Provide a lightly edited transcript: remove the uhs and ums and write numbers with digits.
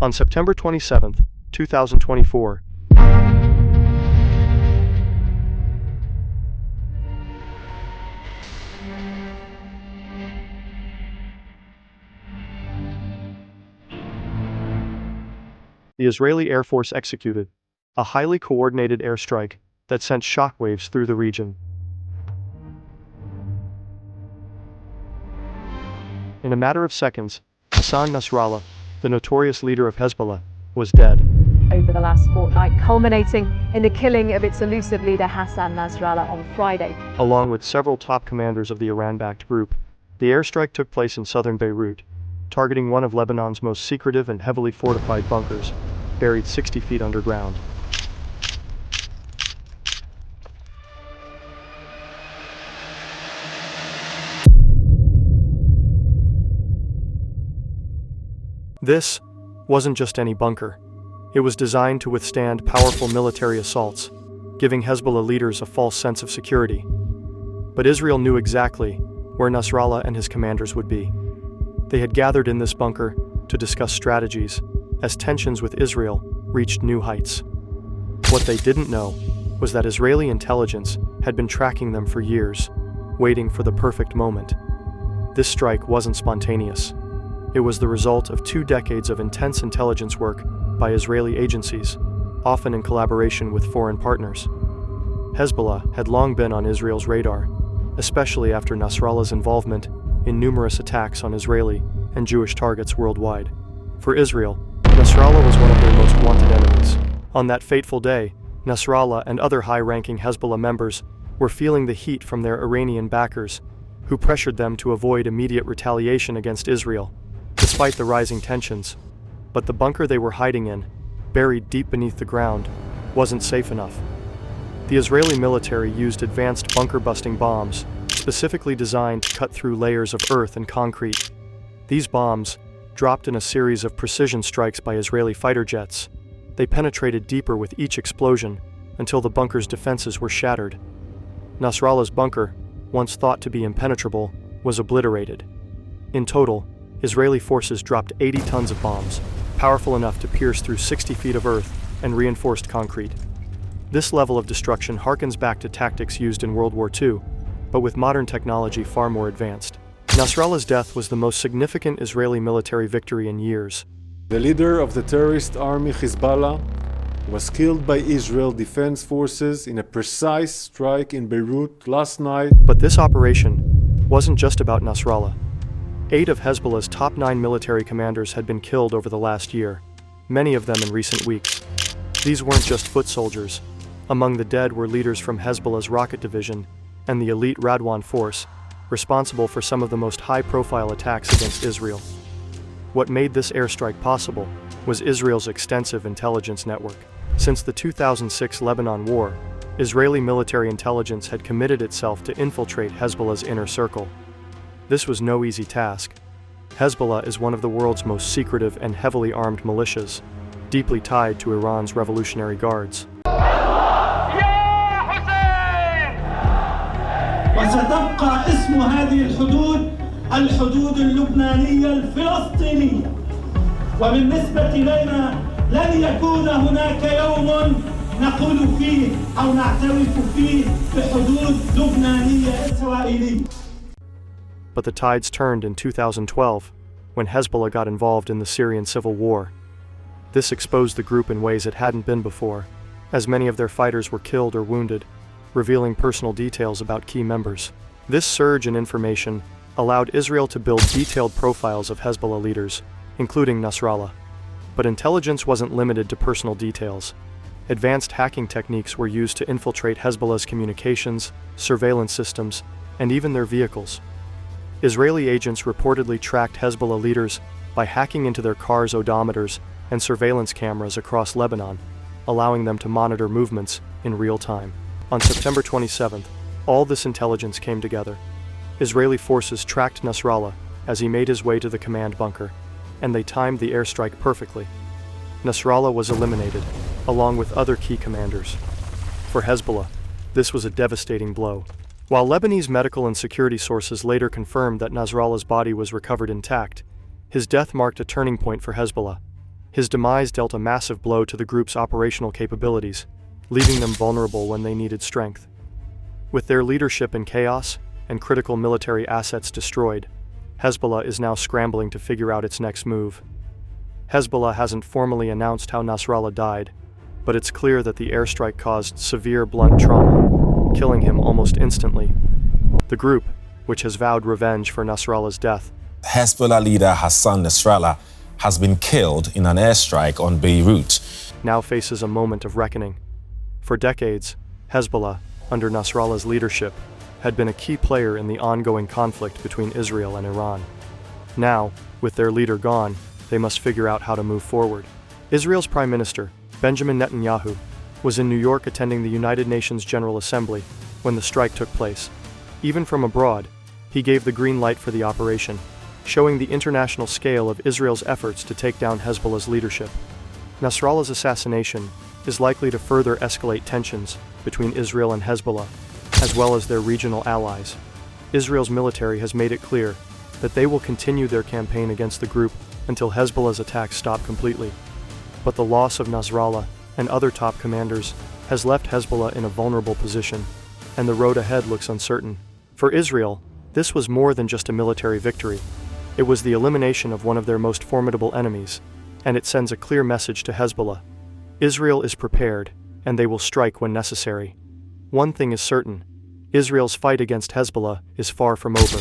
On September 27, 2024, the Israeli Air Force executed a highly coordinated airstrike that sent shockwaves through the region. In a matter of seconds, Hassan Nasrallah, the notorious leader of Hezbollah, was dead. Over the last fortnight, culminating in the killing of its elusive leader Hassan Nasrallah on Friday. Along with several top commanders of the Iran-backed group, the airstrike took place in southern Beirut, targeting one of Lebanon's most secretive and heavily fortified bunkers, buried 60 feet underground. This wasn't just any bunker. It was designed to withstand powerful military assaults, giving Hezbollah leaders a false sense of security. But Israel knew exactly where Nasrallah and his commanders would be. They had gathered in this bunker to discuss strategies as tensions with Israel reached new heights. What they didn't know was that Israeli intelligence had been tracking them for years, waiting for the perfect moment. This strike wasn't spontaneous. It was the result of 2 decades of intense intelligence work by Israeli agencies, often in collaboration with foreign partners. Hezbollah had long been on Israel's radar, especially after Nasrallah's involvement in numerous attacks on Israeli and Jewish targets worldwide. For Israel, Nasrallah was one of their most wanted enemies. On that fateful day, Nasrallah and other high-ranking Hezbollah members were feeling the heat from their Iranian backers, who pressured them to avoid immediate retaliation against Israel, despite the rising tensions. But the bunker they were hiding in, buried deep beneath the ground, wasn't safe enough. The Israeli military used advanced bunker-busting bombs, specifically designed to cut through layers of earth and concrete. These bombs, dropped in a series of precision strikes by Israeli fighter jets, they penetrated deeper with each explosion until the bunker's defenses were shattered. Nasrallah's bunker, once thought to be impenetrable, was obliterated. In total, Israeli forces dropped 80 tons of bombs, powerful enough to pierce through 60 feet of earth and reinforced concrete. This level of destruction harkens back to tactics used in World War II, but with modern technology far more advanced. Nasrallah's death was the most significant Israeli military victory in years. The leader of the terrorist army Hezbollah was killed by Israel Defense Forces in a precise strike in Beirut last night. But this operation wasn't just about Nasrallah. 8 of Hezbollah's top 9 military commanders had been killed over the last year, many of them in recent weeks. These weren't just foot soldiers. Among the dead were leaders from Hezbollah's rocket division and the elite Radwan force, responsible for some of the most high-profile attacks against Israel. What made this airstrike possible was Israel's extensive intelligence network. Since the 2006 Lebanon war, Israeli military intelligence had committed itself to infiltrate Hezbollah's inner circle. This was no easy task. Hezbollah is one of the world's most secretive and heavily armed militias, deeply tied to Iran's Revolutionary Guards. وستبقى اسم هذه الحدود الحدود اللبنانية الفلسطينية وبالنسبة إلينا لن يكون هناك يوم نقول فيه أو نعترف فيه بحدود لبنانية إسرائيلية. But the tides turned in 2012, when Hezbollah got involved in the Syrian civil war. This exposed the group in ways it hadn't been before, as many of their fighters were killed or wounded, revealing personal details about key members. This surge in information allowed Israel to build detailed profiles of Hezbollah leaders, including Nasrallah. But intelligence wasn't limited to personal details. Advanced hacking techniques were used to infiltrate Hezbollah's communications, surveillance systems, and even their vehicles. Israeli agents reportedly tracked Hezbollah leaders by hacking into their cars' odometers and surveillance cameras across Lebanon, allowing them to monitor movements in real time. On September 27th, all this intelligence came together. Israeli forces tracked Nasrallah as he made his way to the command bunker, and they timed the airstrike perfectly. Nasrallah was eliminated, along with other key commanders. For Hezbollah, this was a devastating blow. While Lebanese medical and security sources later confirmed that Nasrallah's body was recovered intact, his death marked a turning point for Hezbollah. His demise dealt a massive blow to the group's operational capabilities, leaving them vulnerable when they needed strength. With their leadership in chaos and critical military assets destroyed, Hezbollah is now scrambling to figure out its next move. Hezbollah hasn't formally announced how Nasrallah died, but it's clear that the airstrike caused severe blunt trauma, killing him almost instantly. The group, which has vowed revenge for Nasrallah's death, Hezbollah leader Hassan Nasrallah has been killed in an airstrike on Beirut, now faces a moment of reckoning. For decades, Hezbollah, under Nasrallah's leadership, had been a key player in the ongoing conflict between Israel and Iran. Now, with their leader gone, they must figure out how to move forward. Israel's Prime Minister, Benjamin Netanyahu, was in New York attending the United Nations General Assembly when the strike took place. Even from abroad, he gave the green light for the operation, showing the international scale of Israel's efforts to take down Hezbollah's leadership. Nasrallah's assassination is likely to further escalate tensions between Israel and Hezbollah, as well as their regional allies. Israel's military has made it clear that they will continue their campaign against the group until Hezbollah's attacks stop completely. But the loss of Nasrallah and other top commanders has left Hezbollah in a vulnerable position, and the road ahead looks uncertain. For Israel, this was more than just a military victory. It was the elimination of one of their most formidable enemies, and it sends a clear message to Hezbollah. Israel is prepared, and they will strike when necessary. One thing is certain: Israel's fight against Hezbollah is far from over.